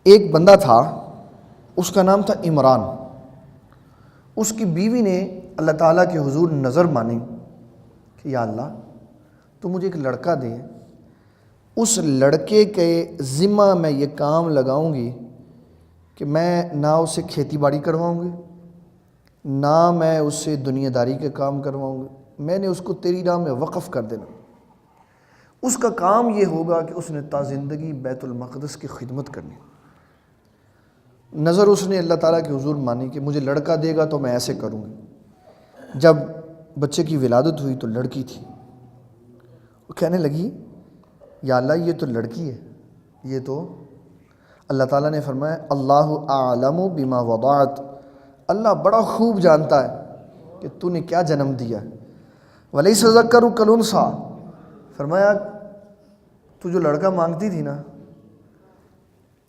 ایک بندہ تھا، اس کا نام تھا عمران۔ اس کی بیوی نے اللہ تعالیٰ کے حضور نظر مانی کہ یا اللہ تو مجھے ایک لڑکا دے، اس لڑکے کے ذمہ میں یہ کام لگاؤں گی کہ میں نہ اسے کھیتی باڑی کرواؤں گی، نہ میں اس سے دنیا داری کے کام کرواؤں گی، میں نے اس کو تیری راہ میں وقف کر دینا۔ اس کا کام یہ ہوگا کہ اس نے تا زندگی بیت المقدس کی خدمت کرنی۔ نظر اس نے اللہ تعالیٰ کے حضور مانی کہ مجھے لڑکا دے گا تو میں ایسے کروں گی۔ جب بچے کی ولادت ہوئی تو لڑکی تھی، وہ کہنے لگی یا اللہ یہ تو لڑکی ہے، یہ تو اللہ تعالیٰ نے فرمایا اللہ اعلم بما وضعت، اللہ بڑا خوب جانتا ہے کہ تو نے کیا جنم دیا۔ ولیس الذکر کالانثی، فرمایا تو جو لڑکا مانگتی تھی نا،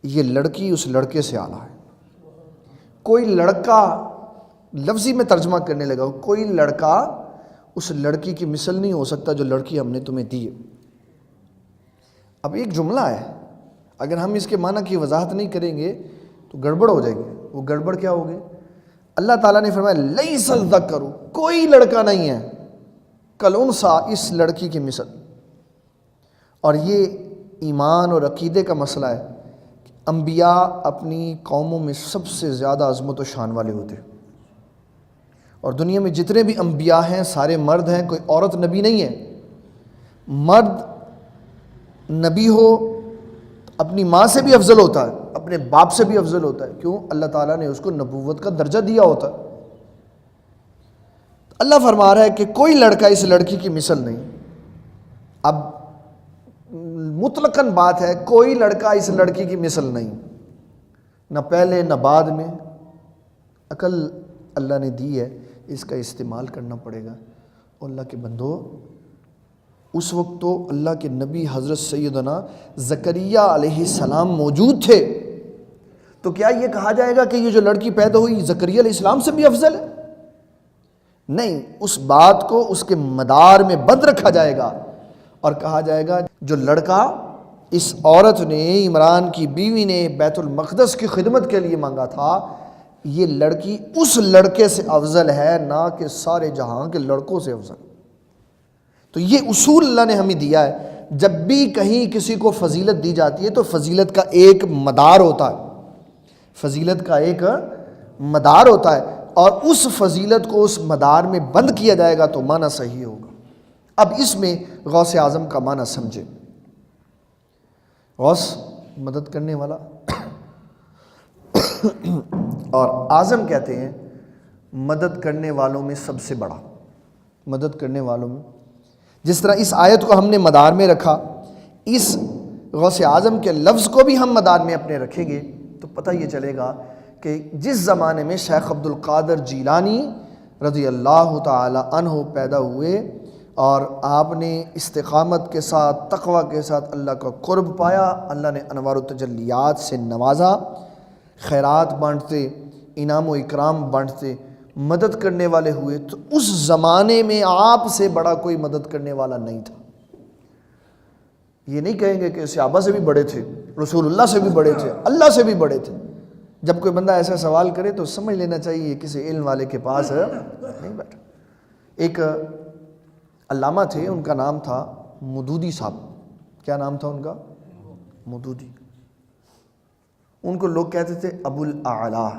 یہ لڑکی اس لڑکے سے اعلیٰ ہے۔ کوئی لڑکا، لفظی میں ترجمہ کرنے لگا، کوئی لڑکا اس لڑکی کی مثل نہیں ہو سکتا جو لڑکی ہم نے تمہیں دی ہے۔ اب ایک جملہ ہے، اگر ہم اس کے معنی کی وضاحت نہیں کریں گے تو گڑبڑ ہو جائے گی۔ وہ گڑبڑ کیا ہوگی؟ اللہ تعالیٰ نے فرمایا لیس الذکر، کوئی لڑکا نہیں ہے، کالانثی، اس لڑکی کی مثل۔ اور یہ ایمان اور عقیدے کا مسئلہ ہے۔ انبیاء اپنی قوموں میں سب سے زیادہ عظمت و شان والے ہوتے ہیں، اور دنیا میں جتنے بھی انبیاء ہیں سارے مرد ہیں، کوئی عورت نبی نہیں ہے۔ مرد نبی ہو اپنی ماں سے بھی افضل ہوتا ہے، اپنے باپ سے بھی افضل ہوتا ہے۔ کیوں؟ اللہ تعالیٰ نے اس کو نبوت کا درجہ دیا ہوتا ہے۔ اللہ فرما رہا ہے کہ کوئی لڑکا اس لڑکی کی مثل نہیں۔ اب مطلقاً بات ہے، کوئی لڑکا اس لڑکی کی مثل نہیں، نہ پہلے نہ بعد میں۔ عقل اللہ نے دی ہے، اس کا استعمال کرنا پڑے گا۔ اور اللہ کے بندو، اس وقت تو اللہ کے نبی حضرت سیدنا زکریا علیہ السلام موجود تھے، تو کیا یہ کہا جائے گا کہ یہ جو لڑکی پیدا ہوئی زکریا علیہ السلام سے بھی افضل ہے؟ نہیں، اس بات کو اس کے مدار میں بند رکھا جائے گا اور کہا جائے گا جو لڑکا اس عورت نے، عمران کی بیوی نے بیت المقدس کی خدمت کے لیے مانگا تھا، یہ لڑکی اس لڑکے سے افضل ہے، نہ کہ سارے جہاں کے لڑکوں سے افضل۔ تو یہ اصول اللہ نے ہمیں دیا ہے، جب بھی کہیں کسی کو فضیلت دی جاتی ہے تو فضیلت کا ایک مدار ہوتا ہے، فضیلت کا ایک مدار ہوتا ہے، اور اس فضیلت کو اس مدار میں بند کیا جائے گا تو معنی صحیح ہوگا۔ اب اس میں غوث اعظم کا معنی سمجھے۔ غوث مدد کرنے والا اور اعظم کہتے ہیں مدد کرنے والوں میں سب سے بڑا، مدد کرنے والوں میں۔ جس طرح اس آیت کو ہم نے مدار میں رکھا، اس غوث اعظم کے لفظ کو بھی ہم مدار میں اپنے رکھیں گے تو پتہ یہ چلے گا کہ جس زمانے میں شیخ عبد القادر جیلانی رضی اللہ تعالی عنہ پیدا ہوئے اور آپ نے استقامت کے ساتھ، تقوی کے ساتھ اللہ کا قرب پایا، اللہ نے انوار و تجلیات سے نوازا، خیرات بانٹتے، انعام و اکرام بانٹتے، مدد کرنے والے ہوئے، تو اس زمانے میں آپ سے بڑا کوئی مدد کرنے والا نہیں تھا۔ یہ نہیں کہیں گے کہ صحابہ سے بھی بڑے تھے، رسول اللہ سے بھی بڑے تھے، اللہ سے بھی بڑے تھے۔ جب کوئی بندہ ایسا سوال کرے تو سمجھ لینا چاہیے کسی علم والے کے پاس نہیں بیٹھا۔ ایک علامہ تھے، ان کا نام تھا مودودی صاحب۔ کیا نام تھا ان کا؟ مودودی۔ ان کو لوگ کہتے تھے ابو الاعلیٰ،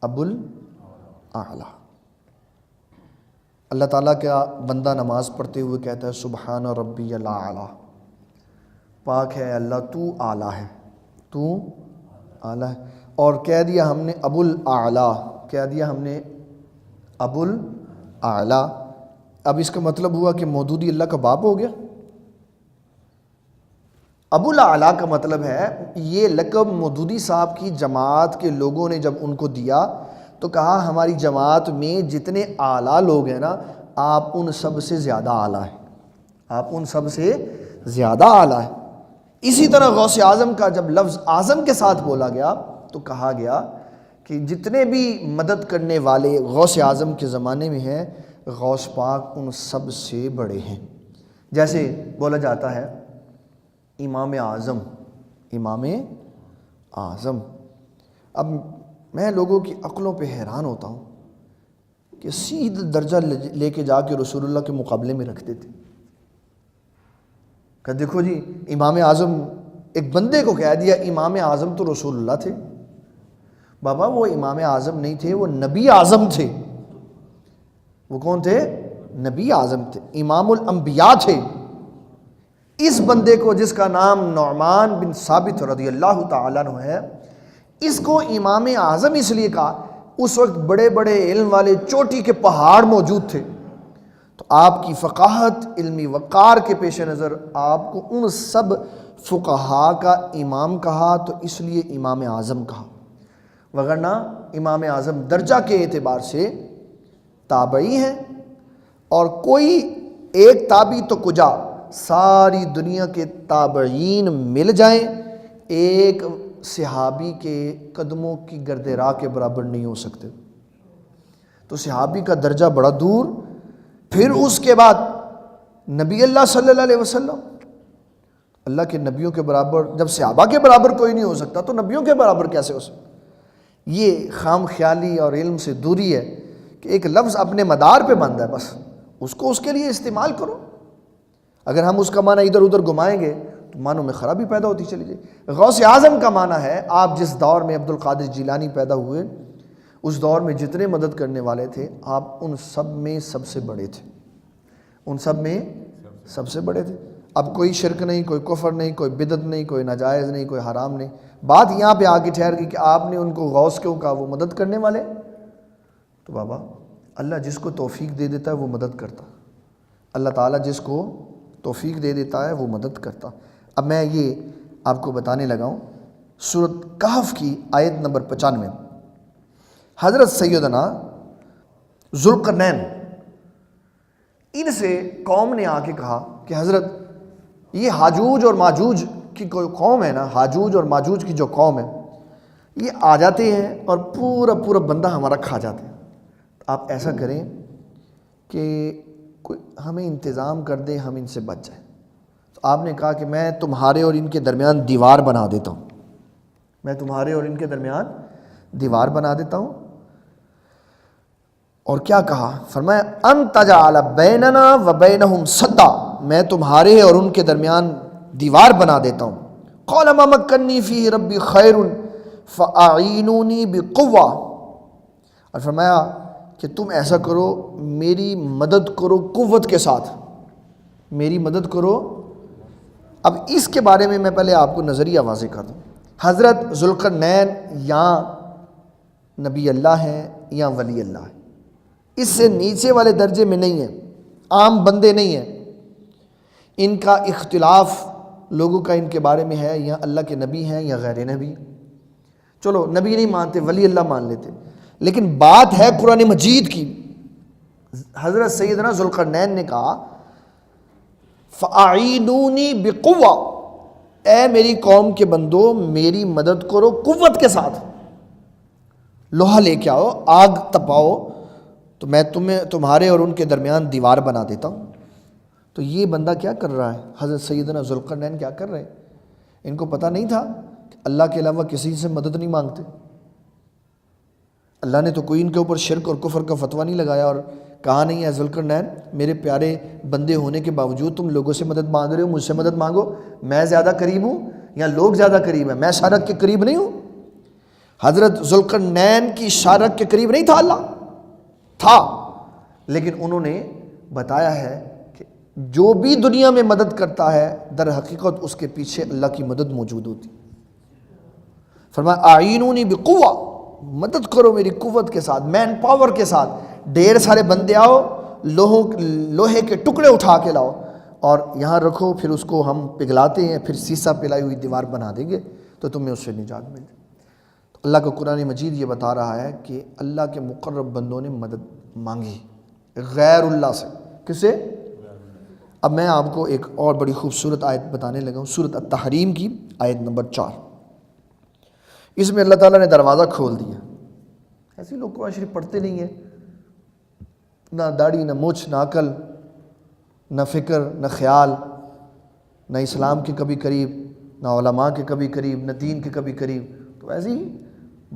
ابو الاعلیٰ۔ اللہ تعالیٰ کا بندہ نماز پڑھتے ہوئے کہتا ہے سبحان ربی الاعلیٰ، پاک ہے اللہ تو اعلیٰ ہے، تو اعلیٰ ہے۔ اور کہہ دیا ہم نے ابو الاعلیٰ، کہہ دیا ہم نے ابو الاعلیٰ۔ اب اس کا مطلب ہوا کہ مودودی اللہ کا باپ ہو گیا۔ ابو الاعلیٰ کا مطلب ہے، یہ لقب مودودی صاحب کی جماعت کے لوگوں نے جب ان کو دیا تو کہا ہماری جماعت میں جتنے اعلیٰ لوگ ہیں نا، آپ ان سب سے زیادہ اعلیٰ ہیں، آپ ان سب سے زیادہ اعلیٰ ہیں۔ اسی طرح غوث اعظم کا جب لفظ اعظم کے ساتھ بولا گیا تو کہا گیا کہ جتنے بھی مدد کرنے والے غوث اعظم کے زمانے میں ہیں، غوث پاک ان سب سے بڑے ہیں۔ جیسے بولا جاتا ہے امام اعظم، امام اعظم. اب میں لوگوں کی عقلوں پہ حیران ہوتا ہوں کہ سیدھا درجہ لے کے جا کے رسول اللہ کے مقابلے میں رکھ دیتے کہ دیکھو جی امام اعظم، ایک بندے کو کہہ دیا امام اعظم تو رسول اللہ تھے. بابا وہ امام اعظم نہیں تھے، وہ نبی اعظم تھے. وہ کون تھے؟ نبی اعظم تھے، امام الانبیاء تھے. اس بندے کو جس کا نام نعمان بن ثابت رضی اللہ تعالیٰ عنہ ہے، اس کو امام اعظم اس لیے کہا، اس وقت بڑے بڑے علم والے چوٹی کے پہاڑ موجود تھے، تو آپ کی فقاہت، علمی وقار کے پیش نظر آپ کو ان سب فقہا کا امام کہا، تو اس لیے امام اعظم کہا. وگرنہ امام اعظم درجہ کے اعتبار سے تابعی ہیں، اور کوئی ایک تابعی تو کجا، ساری دنیا کے تابعین مل جائیں ایک صحابی کے قدموں کی گرد راہ کے برابر نہیں ہو سکتے. تو صحابی کا درجہ بڑا دور. پھر اس کے بعد نبی اللہ صلی اللہ علیہ وسلم، اللہ کے نبیوں کے برابر، جب صحابہ کے برابر کوئی نہیں ہو سکتا تو نبیوں کے برابر کیسے ہو سکتا؟ یہ خام خیالی اور علم سے دوری ہے کہ ایک لفظ اپنے مدار پہ بند ہے، بس اس کو اس کے لیے استعمال کرو. اگر ہم اس کا معنی ادھر ادھر گھمائیں گے تو معنوں میں خرابی پیدا ہوتی چلی جائے. غوث اعظم کا معنی ہے آپ جس دور میں عبد القادر جیلانی پیدا ہوئے، اس دور میں جتنے مدد کرنے والے تھے آپ ان سب میں سب سے بڑے تھے، ان سب میں سب سے بڑے تھے. اب کوئی شرک نہیں، کوئی کفر نہیں، کوئی بدعت نہیں، کوئی ناجائز نہیں، کوئی حرام نہیں. بات یہاں پہ آگے ٹھہر گئی کہ آپ نے ان کو غوث کیوں کہا؟ وہ مدد کرنے والے. تو بابا اللہ جس کو توفیق دے دیتا ہے وہ مدد کرتا. اللہ تعالیٰ جس کو توفیق دے دیتا ہے وہ مدد کرتا. اب میں یہ آپ کو بتانے لگا ہوں سورۃ کہف کی آیت نمبر 95. حضرت سیدنا ذوالقرنین، ان سے قوم نے آ کے کہا کہ حضرت یہ ہاجوج اور ماجوج کی کوئی قوم ہے نا، ہاجوج اور ماجوج کی جو قوم ہے یہ آ جاتے ہیں اور پورا پورا بندہ ہمارا کھا جاتے ہیں. آپ ایسا کریں کہ کوئی ہمیں انتظام کر دیں، ہم ان سے بچ جائیں. تو آپ نے کہا کہ میں تمہارے اور ان کے درمیان دیوار بنا دیتا ہوں، میں تمہارے اور ان کے درمیان دیوار بنا دیتا ہوں. اور کیا کہا؟ فرمایا ان تجعل بیننا و بینہم سدا، میں تمہارے اور ان کے درمیان دیوار بنا دیتا ہوں. قال ما مکنی فیہ ربی خیر فاعینونی بقوہ، اور فرمایا کہ تم ایسا کرو، میری مدد کرو قوت کے ساتھ، میری مدد کرو. اب اس کے بارے میں پہلے آپ کو نظریہ واضح کر دوں. حضرت ذوالقرنین یا نبی اللہ ہیں یا ولی اللہ ہیں، اس سے نیچے والے درجے میں نہیں ہیں، عام بندے نہیں ہیں. ان کا اختلاف لوگوں کا ان کے بارے میں ہے، یا اللہ کے نبی ہیں یا غیر نبی. چلو نبی نہیں مانتے، ولی اللہ مان لیتے، لیکن بات ہے قرآن مجید کی. حضرت سیدنا ذوالقرنین نے کہا فَأَعِينُونِي بِقُوَّةٍ، اے میری قوم کے بندو میری مدد کرو قوت کے ساتھ. لوہا لے کے آؤ، آگ تپاؤ، تو میں تمہارے اور ان کے درمیان دیوار بنا دیتا ہوں. تو یہ بندہ کیا کر رہا ہے؟ حضرت سیدنا ذوالقرنین کیا کر رہے ہیں؟ ان کو پتہ نہیں تھا کہ اللہ کے علاوہ کسی سے مدد نہیں مانگتے. اللہ نے تو کوئی ان کے اوپر شرک اور کفر کا فتویٰ نہیں لگایا اور کہا نہیں ہے ذوالقرنین میرے پیارے بندے ہونے کے باوجود تم لوگوں سے مدد مانگ رہے ہو، مجھ سے مدد مانگو، میں زیادہ قریب ہوں یا لوگ زیادہ قریب ہیں؟ میں شارک کے قریب نہیں ہوں. حضرت ذوالقرنین کی شارک کے قریب نہیں تھا اللہ، تھا، لیکن انہوں نے بتایا ہے کہ جو بھی دنیا میں مدد کرتا ہے در حقیقت اس کے پیچھے اللہ کی مدد موجود ہوتی. فرمایا اعینونی بقوہ، مدد کرو میری قوت کے ساتھ، مین پاور کے ساتھ. ڈھیر سارے بندے آؤ، لوہے کے ٹکڑے اٹھا کے لاؤ اور یہاں رکھو، پھر اس کو ہم پگھلاتے ہیں، پھر سیسا پلائی ہوئی دیوار بنا دیں گے تو تمہیں اس سے نجات مل جائے. تو اللہ کا قرآن مجید یہ بتا رہا ہے کہ اللہ کے مقرب بندوں نے مدد مانگی غیر اللہ سے. کس سے؟ اب میں آپ کو ایک اور بڑی خوبصورت آیت بتانے لگا ہوں، سورۃ التحریم کی آیت نمبر 4. اس میں اللہ تعالیٰ نے دروازہ کھول دیا. ایسے لوگ قرآن شریف پڑھتے نہیں ہیں، نہ داڑھی، نہ مچھ، نہ عقل، نہ فکر، نہ خیال، نہ اسلام کے کبھی قریب، نہ علماء کے کبھی قریب، نہ دین کے کبھی قریب. تو ایسے ہی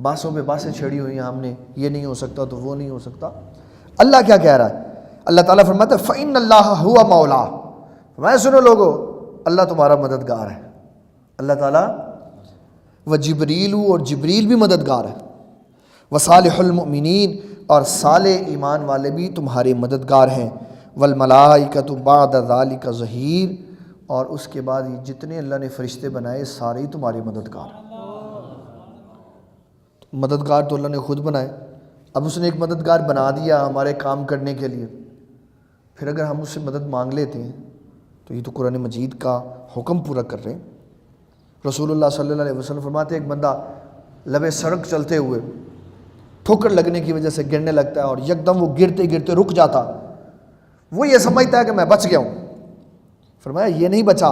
باسوں پہ باسیں چھڑی ہوئی ہیں ہم نے، یہ نہیں ہو سکتا تو وہ نہیں ہو سکتا۔ اللہ کیا کہہ رہا ہے؟ اللہ تعالیٰ فرماتا ہے فَإِنَّ اللَّهَ هُوَ مَوْلَا، میں سنو لوگو، اللہ تمہارا مددگار ہے۔ اللہ تعالیٰ و جبریل، اور جبریل بھی مددگار ہے، وصالح المؤمنین، اور صالح ایمان والے بھی تمہارے مددگار ہیں، والملائکۃ بعد ذلک ظہیر، اور اس کے بعد یہ جتنے اللہ نے فرشتے بنائے سارے ہی تمہارے مددگار ہیں۔ مددگار تو اللہ نے خود بنائے، اب اس نے ایک مددگار بنا دیا ہمارے کام کرنے کے لیے، پھر اگر ہم اس سے مدد مانگ لیتے ہیں تو یہ تو قرآن مجید کا حکم پورا کر رہے ہیں۔ رسول اللہ صلی اللہ علیہ وسلم فرماتے ہیں ایک بندہ لبے سڑک چلتے ہوئے ٹھوکر لگنے کی وجہ سے گرنے لگتا ہے، اور یکدم وہ گرتے گرتے رک جاتا، وہ یہ سمجھتا ہے کہ میں بچ گیا ہوں۔ فرمایا یہ نہیں بچا،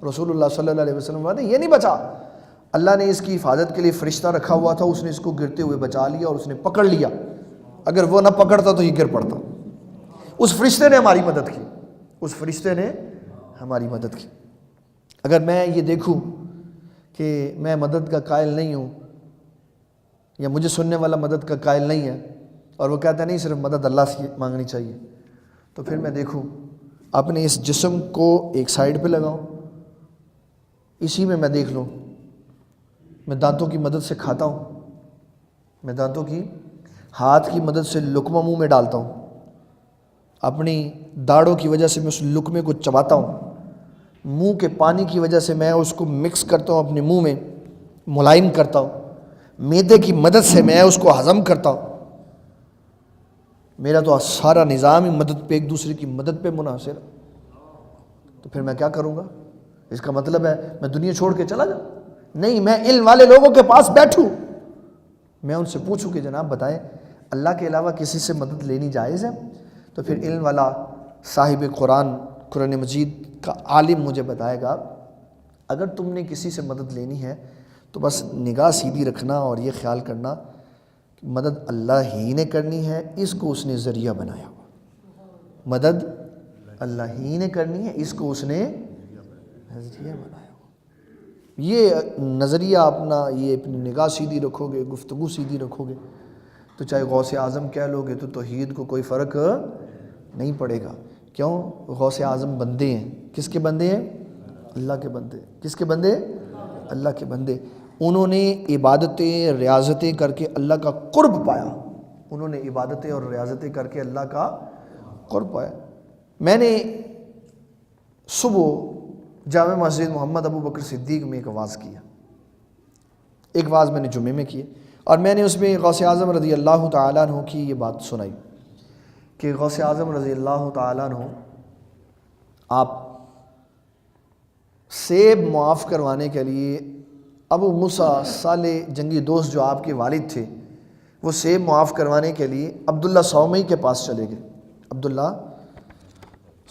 رسول اللہ صلی اللہ علیہ وسلم فرماتے ہیں یہ نہیں بچا، اللہ نے اس کی حفاظت کے لیے فرشتہ رکھا ہوا تھا، اس نے اس کو گرتے ہوئے بچا لیا اور اس نے پکڑ لیا، اگر وہ نہ پکڑتا تو یہ گر پڑتا۔ اس فرشتے نے ہماری مدد کی، اس فرشتے نے ہماری مدد کی۔ اگر میں یہ دیکھوں کہ میں مدد کا قائل نہیں ہوں، یا مجھے سننے والا مدد کا قائل نہیں ہے، اور وہ کہتا ہے نہیں صرف مدد اللہ سے مانگنی چاہیے، تو پھر میں دیکھوں اپنے اس جسم کو ایک سائیڈ پہ لگاؤں، اسی میں دیکھ لوں میں دانتوں کی مدد سے کھاتا ہوں، میں دانتوں کی ہاتھ کی مدد سے لقمہ منہ میں ڈالتا ہوں، اپنی داڑھوں کی وجہ سے میں اس لقمے کو چباتا ہوں، منہ کے پانی کی وجہ سے میں اس کو مکس کرتا ہوں اپنے منہ میں، ملائم کرتا ہوں، معدے کی مدد سے میں اس کو ہضم کرتا ہوں۔ میرا تو سارا نظام ہی مدد پہ، ایک دوسرے کی مدد پہ منحصر ہے، تو پھر میں کیا کروں گا؟ اس کا مطلب ہے میں دنیا چھوڑ کے چلا جاؤں؟ نہیں، میں علم والے لوگوں کے پاس بیٹھوں، میں ان سے پوچھوں کہ جناب بتائیں اللہ کے علاوہ کسی سے مدد لینی جائز ہے؟ تو پھر علم والا صاحب قرآن مجید کا عالم مجھے بتائے گا اگر تم نے کسی سے مدد لینی ہے تو بس نگاہ سیدھی رکھنا اور یہ خیال کرنا کہ مدد اللہ ہی نے کرنی ہے، اس کو اس نے ذریعہ بنایا ہوا، مدد اللہ ہی نے کرنی ہے، اس کو اس نے ذریعہ بنایا ہوا۔ یہ نظریہ اپنا، یہ اپنی نگاہ سیدھی رکھو گے، گفتگو سیدھی رکھو گے، تو چاہے غوث اعظم کہہ لو گے تو توحید کو کوئی فرق نہیں پڑے گا۔ کیوں؟ غوث اعظم بندے ہیں، کس کے بندے ہیں؟ اللہ کے بندے۔ کس کے بندے؟ اللہ کے بندے۔ انہوں نے عبادتیں ریاضتیں کر کے اللہ کا قرب پایا، انہوں نے عبادتیں اور ریاضتیں کر کے اللہ کا قرب پایا۔ میں نے صبح جامع مسجد محمد ابو بکر صدیق میں ایک واعظ کیا، ایک واعظ میں نے جمعے میں کیے، اور میں نے اس میں غوث اعظم رضی اللہ تعالیٰ عنہ کی یہ بات سنائی کہ غوث اعظم رضی اللہ تعالیٰ عنہ آپ سیب معاف کروانے کے لیے ابو موسیٰ صالح جنگی دوست جو آپ کے والد تھے، وہ سیب معاف کروانے کے لیے عبداللہ صومعی کے پاس چلے گئے، عبداللہ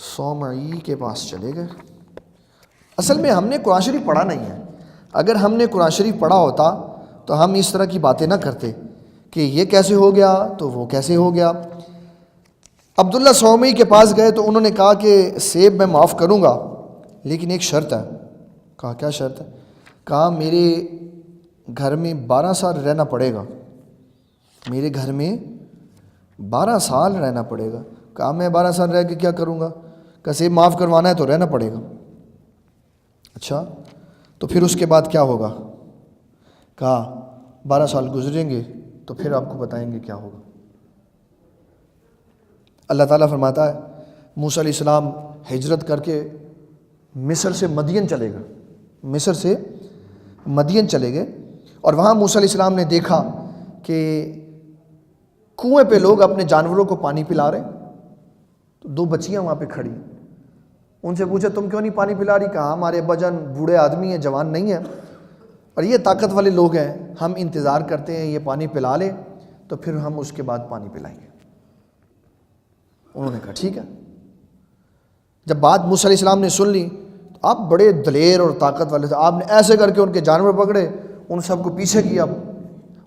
صومعی کے پاس چلے گئے۔ اصل میں ہم نے قرآن شریف پڑھا نہیں ہے، اگر ہم نے قرآن شریف پڑھا ہوتا تو ہم اس طرح کی باتیں نہ کرتے کہ یہ کیسے ہو گیا تو وہ کیسے ہو گیا۔ عبداللہ صومعی کے پاس گئے تو انہوں نے کہا کہ سیب میں معاف کروں گا لیکن ایک شرط ہے۔ کہا کیا شرط ہے؟ کہا میرے گھر میں 12 سال رہنا پڑے گا، میرے گھر میں 12 سال رہنا پڑے گا۔ کہا میں 12 سال رہ کے کیا کروں گا؟ کہ سیب معاف کروانا ہے تو رہنا پڑے گا۔ اچھا تو پھر اس کے بعد کیا ہوگا؟ کہا 12 سال گزریں گے تو پھر آپ کو بتائیں گے کیا ہوگا۔ اللہ تعالیٰ فرماتا ہے موسیٰ علیہ السلام ہجرت کر کے مصر سے مدین چلے گئے، مصر سے مدین چلے گئے، اور وہاں موسیٰ علیہ السلام نے دیکھا کہ کنویں پہ لوگ اپنے جانوروں کو پانی پلا رہے، تو 2 بچیاں وہاں پہ کھڑی، ان سے پوچھا تم کیوں نہیں پانی پلا رہی؟ کہا ہمارے ابا جان بوڑھے آدمی ہیں، جوان نہیں ہیں، اور یہ طاقت والے لوگ ہیں، ہم انتظار کرتے ہیں یہ پانی پلا لیں تو پھر ہم اس کے بعد پانی پلائیں گے۔ انہوں نے کہا ٹھیک ہے۔ جب بات موسیٰ علیہ السلام نے سن لی تو آپ بڑے دلیر اور طاقت والے تھے، آپ نے ایسے کر کے ان کے جانور پکڑے، ان سب کو پیچھے کیا،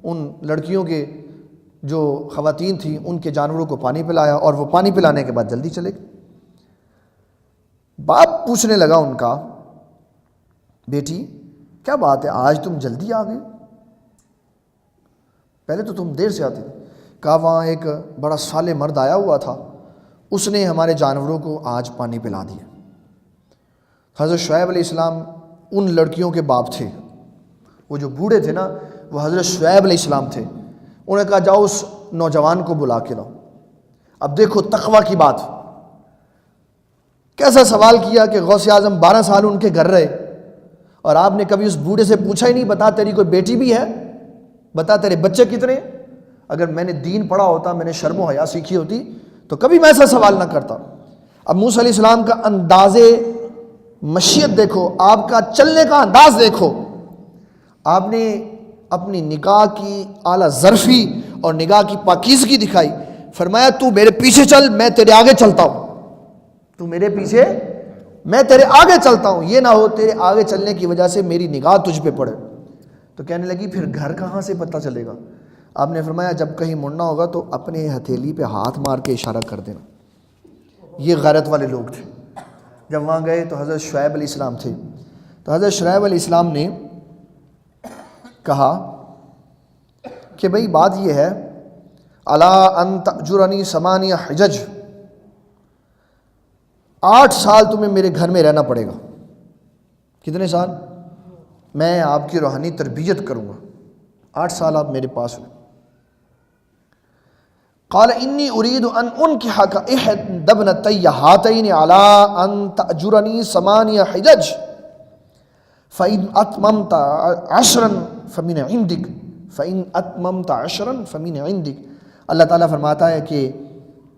ان لڑکیوں کے جو خواتین تھیں ان کے جانوروں کو پانی پلایا، اور وہ پانی پلانے کے بعد جلدی چلے گئے۔ باپ پوچھنے لگا ان کا بیٹی کیا بات ہے آج تم جلدی آ گئے؟ پہلے تو تم دیر سے آتے تھے. کہا وہاں ایک بڑا صالح مرد آیا ہوا تھا, اس نے ہمارے جانوروں کو آج پانی پلا دیا. حضرت شعیب علیہ السلام ان لڑکیوں کے باپ تھے. وہ جو بوڑھے تھے نا وہ حضرت شعیب علیہ السلام تھے. انہوں نے کہا جاؤ اس نوجوان کو بلا کے لاؤ. اب دیکھو تقوی کی بات, کیسا سوال کیا کہ غوث اعظم 12 سال ان کے گھر رہے اور آپ نے کبھی اس بوڑھے سے پوچھا ہی نہیں بتا تیری کوئی بیٹی بھی ہے, بتا تیرے بچے کتنے. اگر میں نے دین پڑھا ہوتا, میں نے شرم و حیا سیکھی ہوتی تو کبھی میں ایسا سوال نہ کرتا. اب موسیٰ علیہ السلام کا انداز مشیت دیکھو, آپ کا چلنے کا انداز دیکھو. آپ نے اپنی نگاہ کی اعلیٰ ظرفی اور نگاہ کی پاکیزگی دکھائی. فرمایا تو میرے پیچھے چل, میں تیرے آگے چلتا ہوں. تو میرے پیچھے, میں تیرے آگے چلتا ہوں. یہ نہ ہو تیرے آگے چلنے کی وجہ سے میری نگاہ تجھ پہ پڑے. تو کہنے لگی پھر گھر کہاں سے پتہ چلے گا؟ آپ نے فرمایا جب کہیں مڑنا ہوگا تو اپنے ہتھیلی پہ ہاتھ مار کے اشارہ کر دینا. یہ غیرت والے لوگ تھے. جب وہاں گئے تو حضرت شعیب علیہ السلام تھے. تو حضرت شعیب علیہ السلام نے کہا کہ بھئی بات یہ ہے, الا ان تأجرنی 8 حجج, 8 سال تمہیں میرے گھر میں رہنا پڑے گا. کتنے سال؟ میں آپ کی روحانی تربیت کروں گا, 8 سال آپ میرے پاس ہوئے. قال انی اريد ان انکحک احدی ابنتی ہاتین علی ان تأجرنی 8 حجج فإن اتممت 10 فمن عندک فإن اتممت 10 فمن عندک. اللہ تعالیٰ فرماتا ہے کہ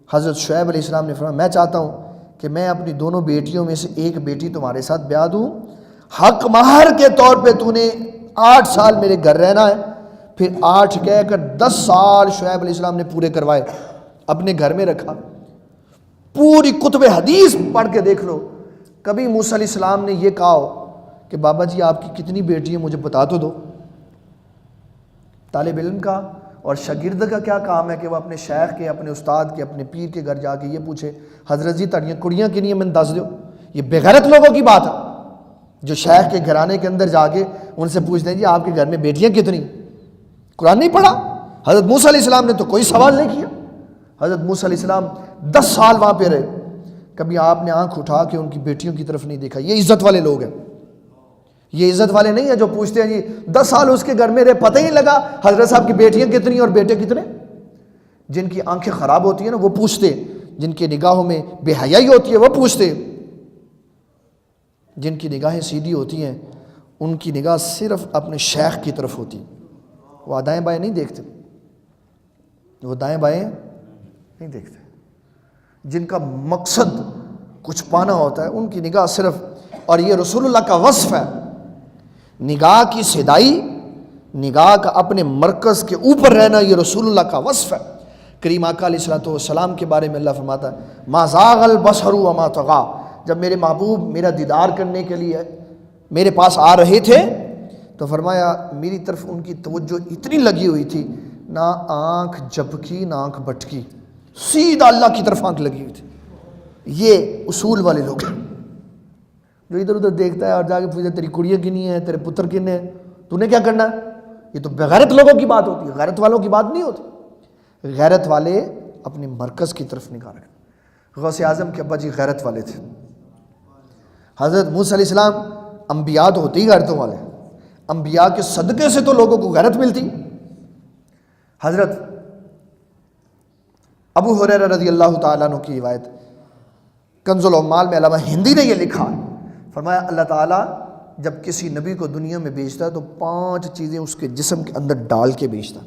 حضرت شعیب علیہ السلام نے فرمایا میں چاہتا ہوں کہ میں اپنی دونوں بیٹیوں میں سے ایک بیٹی تمہارے ساتھ بیاہ دوں, حق مہر کے طور پہ تو نے 8 سال میرے گھر رہنا ہے. پھر 8 کہہ کر 10 سال شعیب علیہ السلام نے پورے کروائے, اپنے گھر میں رکھا. پوری کتب حدیث پڑھ کے دیکھ لو, کبھی موسیٰ علیہ السلام نے یہ کہا ہو کہ بابا جی آپ کی کتنی بیٹی ہیں مجھے بتا تو دو. طالب علم کا اور شاگرد کا کیا کام ہے کہ وہ اپنے شیخ کے, اپنے استاد کے, اپنے پیر کے گھر جا کے یہ پوچھے حضرت جی تڑیاں کڑیاں کی نہیں میں دس دو. یہ بغیرت لوگوں کی بات ہے جو شیخ کے گھرانے کے اندر جا کے ان سے پوچھتے ہیں جی آپ کے گھر میں بیٹیاں کتنی. قرآن نہیں پڑھا. حضرت موسیٰ علیہ السلام نے تو کوئی سوال نہیں کیا. حضرت موسیٰ علیہ السلام 10 سال وہاں پہ رہے, کبھی آپ نے آنکھ اٹھا کے ان کی بیٹیوں کی طرف نہیں دیکھا. یہ عزت والے لوگ ہیں. یہ عزت والے نہیں ہیں جو پوچھتے ہیں جی 10 سال اس کے گھر میں رہے پتہ ہی نہیں لگا حضرت صاحب کی بیٹیاں کتنی اور بیٹے کتنے. جن کی آنکھیں خراب ہوتی ہیں نا وہ پوچھتے, جن کی نگاہوں میں بے حیائی ہوتی ہے وہ پوچھتے, جن کی نگاہیں سیدھی ہوتی ہیں ان کی نگاہ صرف اپنے شیخ کی طرف ہوتی ہے. وہ دائیں بائیں نہیں دیکھتے, وہ دائیں بائیں نہیں دیکھتے. جن کا مقصد کچھ پانا ہوتا ہے ان کی نگاہ صرف, اور یہ رسول اللہ کا وصف ہے, نگاہ کی سیدھائی, نگاہ کا اپنے مرکز کے اوپر رہنا, یہ رسول اللہ کا وصف ہے. کریم آقا علیہ الصلوۃ والسلام کے بارے میں اللہ فرماتا ہے ما زاغ البصر وما طغى. جب میرے محبوب میرا دیدار کرنے کے لیے میرے پاس آ رہے تھے تو فرمایا میری طرف ان کی توجہ اتنی لگی ہوئی تھی, نہ آنکھ جھپکی نہ آنکھ بٹکی, سیدھا اللہ کی طرف آنکھ لگی ہوئی تھی. یہ اصول والے لوگ ہیں جو ادھر ادھر دیکھتا ہے اور جا کے پوچھتا ہے تیری کڑیاں کنی ہیں, تیرے پتر کنے ہیں, تو نے کیا کرنا ہے. یہ تو بغیرت لوگوں کی بات ہوتی ہے, غیرت والوں کی بات نہیں ہوتی. غیرت والے اپنے مرکز کی طرف نگاہ رکھیں. غوث اعظم کے ابا جی غیرت والے تھے. حضرت موسیٰ علیہ السلام انبیاء تو ہوتے ہی غیرتوں والے, انبیاء کے صدقے سے تو لوگوں کو غیرت ملتی. حضرت ابو ہریرہ رضی اللہ تعالیٰ عنہ کی روایت, کنز العمال میں علامہ ہندی نے یہ لکھا, فرمایا اللہ تعالیٰ جب کسی نبی کو دنیا میں بھیجتا ہے تو 5 چیزیں اس کے جسم کے اندر ڈال کے بھیجتا.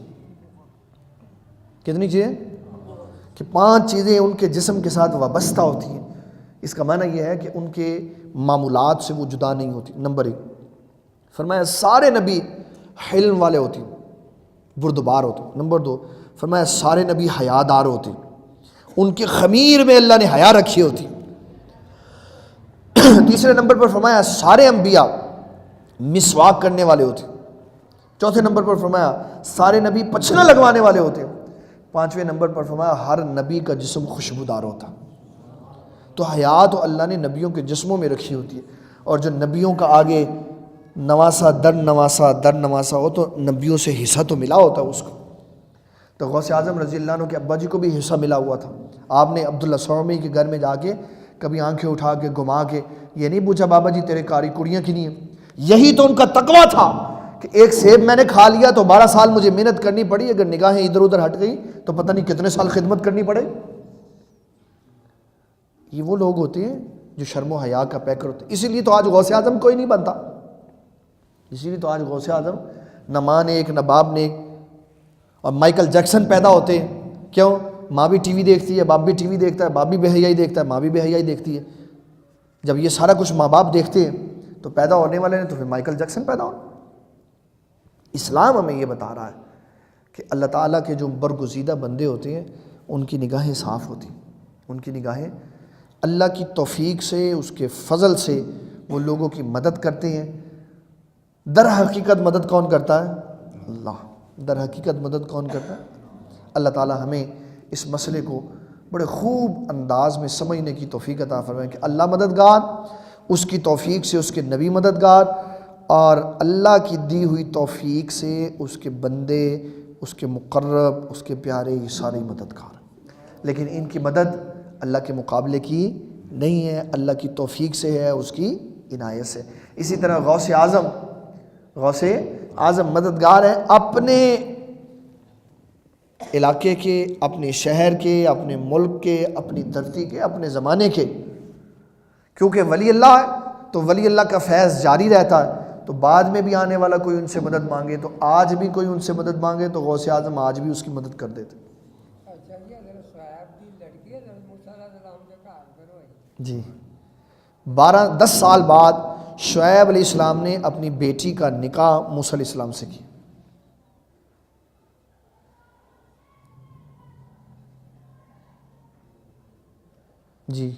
کتنی چیزیں؟ کہ 5 چیزیں ان کے جسم کے ساتھ وابستہ ہوتی ہیں. اس کا معنی یہ ہے کہ ان کے معمولات سے وہ جدا نہیں ہوتی. نمبر 1 فرمایا سارے نبی حلم والے ہوتے ہیں, بردبار ہوتے ہیں. نمبر 2 فرمایا سارے نبی حیادار ہوتے ہیں, ان کے خمیر میں اللہ نے حیا رکھی ہوتی. تیسرے نمبر پر فرمایا سارے انبیاء مسواک کرنے والے ہوتے. چوتھے نمبر پر فرمایا سارے نبی پچھنا لگوانے والے ہوتے. 5ویں نمبر پر فرمایا ہر نبی کا جسم خوشبودار ہوتا. تو حیا تو اللہ نے نبیوں کے جسموں میں رکھی ہوتی ہے, اور جو نبیوں کا آگے نواسا در نواسا ہو تو نبیوں سے حصہ تو ملا ہوتا ہے اس کو. تو غوث اعظم رضی اللہ عنہ کے ابا جی کو بھی حصہ ملا ہوا تھا. آپ نے عبداللہ سومی کے گھر میں جا کے کبھی آنکھیں اٹھا کے گھما کے یہ نہیں پوچھا بابا جی تیرے کاری کڑیاں کی نہیں ہیں. یہی تو ان کا تقویٰ تھا کہ ایک سیب میں نے کھا لیا تو 12 سال مجھے محنت کرنی پڑی, اگر نگاہیں ادھر ادھر ہٹ گئی تو پتہ نہیں کتنے سال خدمت کرنی پڑے. یہ وہ لوگ ہوتے ہیں جو شرم و حیا کا پیکر ہوتے ہیں. اسی لیے تو آج غوث اعظم کوئی نہیں بنتا. اسی لیے تو آج غوث اعظم نہ ماں نیک نہ باپ نیک. اور مائیکل جیکسن پیدا ہوتے ہیں کیوں؟ ماں بھی ٹی وی دیکھتی ہے, باپ بھی ٹی وی دیکھتا ہے, باپ بھی بے حیائی دیکھتا ہے, ماں بھی بے حیائی دیکھتی ہے. جب یہ سارا کچھ ماں باپ دیکھتے ہیں تو پیدا ہونے والے نے تو پھر مائیکل جیکسن پیدا ہونا. اسلام ہمیں یہ بتا رہا ہے کہ اللہ تعالیٰ کے جو برگزیدہ بندے ہوتے ہیں ان کی نگاہیں صاف ہوتی ہیں. ان کی نگاہیں اللہ کی توفیق سے, اس کے فضل سے وہ لوگوں کی مدد کرتے ہیں. در حقیقت مدد کون کرتا ہے؟ اللہ. در حقیقت مدد کون کرتا ہے؟ اللہ تعالیٰ ہمیں اس مسئلے کو بڑے خوب انداز میں سمجھنے کی توفیق عطا فرمائے کہ اللہ مددگار, اس کی توفیق سے اس کے نبی مددگار, اور اللہ کی دی ہوئی توفیق سے اس کے بندے, اس کے مقرب, اس کے پیارے, یہ سارے مددگار. لیکن ان کی مدد اللہ کے مقابلے کی نہیں ہے, اللہ کی توفیق سے ہے, اس کی عنایت سے. اسی طرح غوث اعظم مددگار ہیں اپنے علاقے کے, اپنے شہر کے, اپنے ملک کے, اپنی دھرتی کے, اپنے زمانے کے. کیونکہ ولی اللہ ہے تو ولی اللہ کا فیض جاری رہتا ہے, تو بعد میں بھی آنے والا کوئی ان سے مدد مانگے تو آج بھی کوئی ان سے مدد مانگے تو غوث اعظم آج بھی اس کی مدد کر دیتے. جی 10 سال بعد شعیب علیہ السلام نے اپنی بیٹی کا نکاح موسیٰ علیہ السلام سے کیا. جی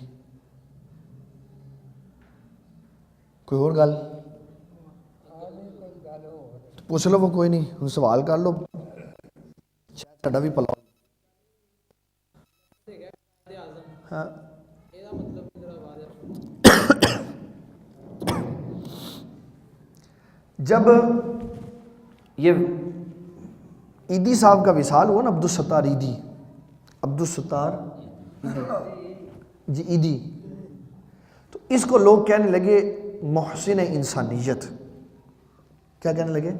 کوئی اور گل پوچھ لو, وہ کوئی نہیں, سوال کر لو, شاید بھی پلا. ہاں جب یہ عیدی صاحب کا وصال ہوا نا, عبدالستار عیدی, عبدالستار جی عیدی, تو اس کو لوگ کہنے لگے محسن انسانیت. کیا کہنے لگے؟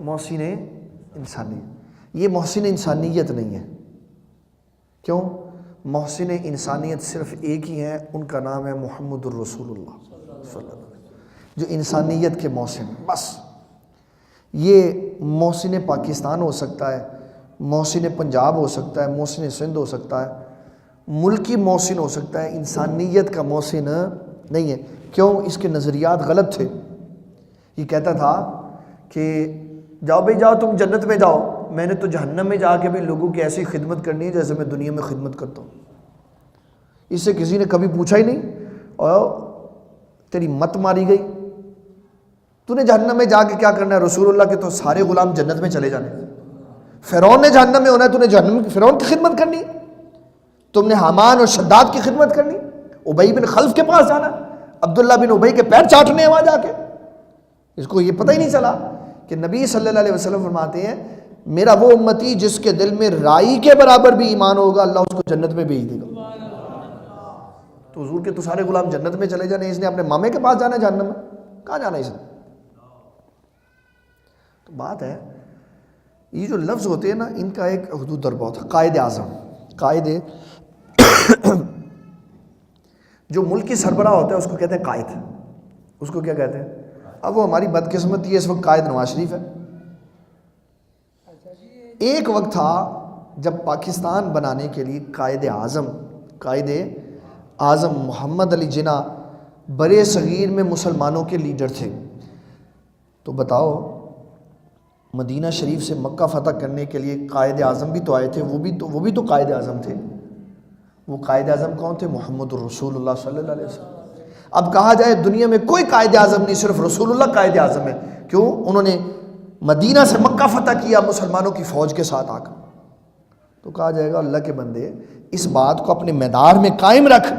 محسن انسانیت. یہ محسن انسانیت نہیں ہے. کیوں؟ محسن انسانیت صرف ایک ہی ہے, ان کا نام ہے محمد الرسول اللہ صلی اللہ علیہ وسلم, جو انسانیت کے محسن. بس یہ محسن پاکستان ہو سکتا ہے, محسن پنجاب ہو سکتا ہے, محسن سندھ ہو سکتا ہے, ملکی محسن ہو سکتا ہے, انسانیت کا محسن نہیں ہے. کیوں؟ اس کے نظریات غلط تھے. یہ کہتا تھا کہ جاؤ بھائی جاؤ تم جنت میں جاؤ, میں نے تو جہنم میں جا کے بھی لوگوں کی ایسی خدمت کرنی ہے جیسے میں دنیا میں خدمت کرتا ہوں. اس سے کسی نے کبھی پوچھا ہی نہیں, اور تیری مت ماری گئی, تو نے جہنم میں جا کے کیا کرنا ہے؟ رسول اللہ کے تو سارے غلام جنت میں چلے جانے. فرعون نے جہنم میں ہونا ہے, تو نے جہنم میں فرعون کی خدمت کرنی, تم نے حامان اور شداد کی خدمت کرنی, ابی بن خلف کے پاس جانا, عبداللہ بن ابی کے پیر چاٹنے وہاں جا کے. اس کو یہ پتہ ہی نہیں چلا کہ نبی صلی اللہ علیہ وسلم فرماتے ہیں میرا وہ امتی جس کے دل میں رائی کے برابر بھی ایمان ہوگا اللہ اس کو جنت میں بھیج دے گا. تو حضور کے تو سارے غلام جنت میں چلے جانے, اس نے اپنے مامے کے پاس جانا ہے جہنم میں, کہاں جانا ہے اس نے؟ تو بات ہے یہ جو لفظ ہوتے ہیں نا, ان کا ایک حدود در بہت ہے. قائد اعظم, قائد جو ملک کی سربراہ ہوتا ہے اس کو کہتے ہیں قائد. اس کو کیا کہتے ہیں؟ اب وہ ہماری بدقسمتی ہے, اس وقت قائد نواز شریف ہے. ایک وقت تھا جب پاکستان بنانے کے لیے قائد اعظم محمد علی جناح برے صغیر میں مسلمانوں کے لیڈر تھے. تو بتاؤ مدینہ شریف سے مکہ فتح کرنے کے لیے قائد اعظم بھی تو آئے تھے, وہ بھی تو قائد اعظم تھے. وہ قائد اعظم کون تھے؟ محمد الرسول اللہ صلی اللہ علیہ وسلم. اب کہا جائے دنیا میں کوئی قائد اعظم نہیں, صرف رسول اللہ قائد اعظم ہے. کیوں؟ انہوں نے مدینہ سے مکہ فتح کیا مسلمانوں کی فوج کے ساتھ آ کر. تو کہا جائے گا اللہ کے بندے اس بات کو اپنے میدان میں قائم رکھ.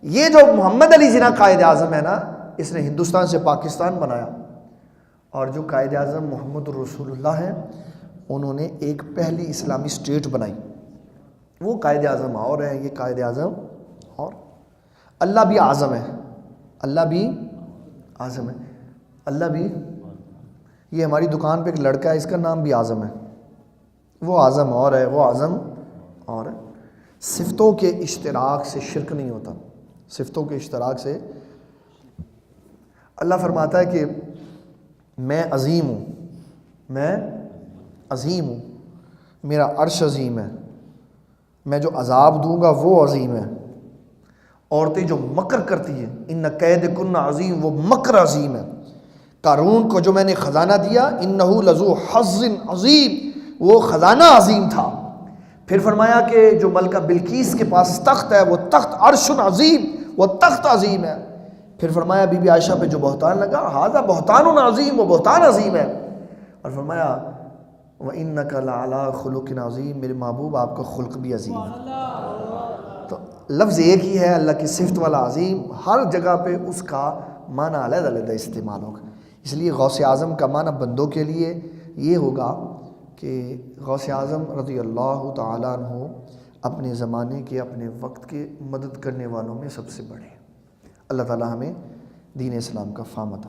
یہ جو محمد علی جناح قائد اعظم ہے نا, اس نے ہندوستان سے پاکستان بنایا, اور جو قائد اعظم محمد الرسول اللہ ہے انہوں نے ایک پہلی اسلامی اسٹیٹ بنائی. وہ قائد اعظم اور ہے، یہ قائد اعظم اور. اللہ بھی اعظم ہے، اللہ بھی اعظم ہے، اللہ بھی. یہ ہماری دکان پہ ایک لڑکا ہے، اس کا نام بھی اعظم ہے. وہ اعظم اور ہے، وہ اعظم اور ہے. صفتوں کے اشتراک سے شرک نہیں ہوتا، صفتوں کے اشتراک سے. اللہ فرماتا ہے کہ میں عظیم ہوں، میں عظیم ہوں، میرا عرش عظیم ہے، میں جو عذاب دوں گا وہ عظیم ہے. عورتیں جو مکر کرتی ہیں، ان کیدکن عظیم، وہ مکر عظیم ہے. قارون کو جو میں نے خزانہ دیا، انہ لذو حظ عظیم، وہ خزانہ عظیم تھا. پھر فرمایا کہ جو ملکہ بلقیس کے پاس تخت ہے، وہ تخت عرش عظیم، وہ تخت عظیم ہے. پھر فرمایا بی بی عائشہ پہ جو بہتان لگا، ھذا بہتان عظیم، وہ بہتان عظیم ہے. اور فرمایا وَإِنَّكَ لَعَلَىٰ خُلُقٍ عَظِيمٍ، میرے محبوب آپ کا خلق بھی عظیم ہے. تو لفظ ایک ہی ہے، اللہ کی صفت والا عظیم، ہر جگہ پہ اس کا معنی علیحدہ علیحدہ استعمال ہوگا. اس لیے غوث اعظم کا معنی بندوں کے لیے یہ ہوگا کہ غوث اعظم رضی اللہ تعالیٰ عنہ اپنے زمانے کے، اپنے وقت کے مدد کرنے والوں میں سب سے بڑے ہیں. اللہ تعالیٰ ہمیں دین اسلام کا فہم عطا